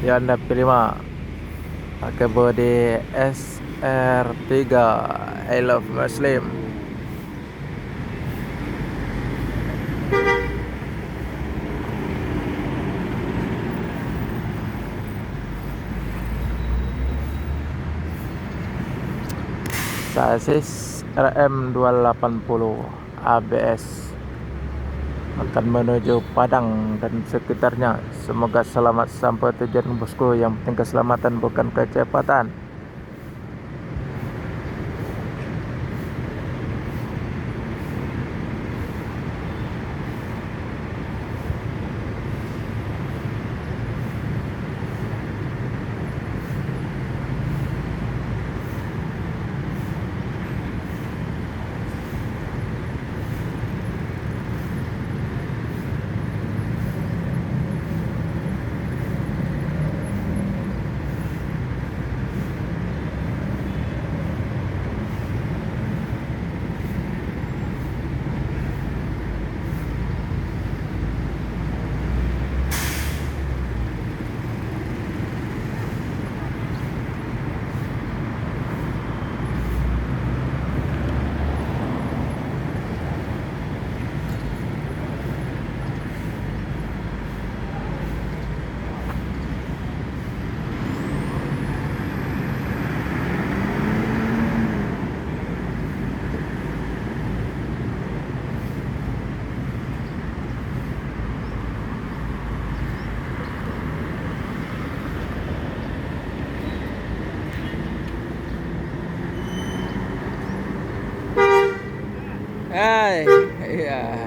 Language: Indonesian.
Ya Anda pilih mah pakai body SR3 I Love Muslim. Sasis RM280 ABS akan menuju Padang dan sekitarnya. Semoga selamat sampai tujuan bosku. Yang penting keselamatan bukan kecepatan. Hai, iya.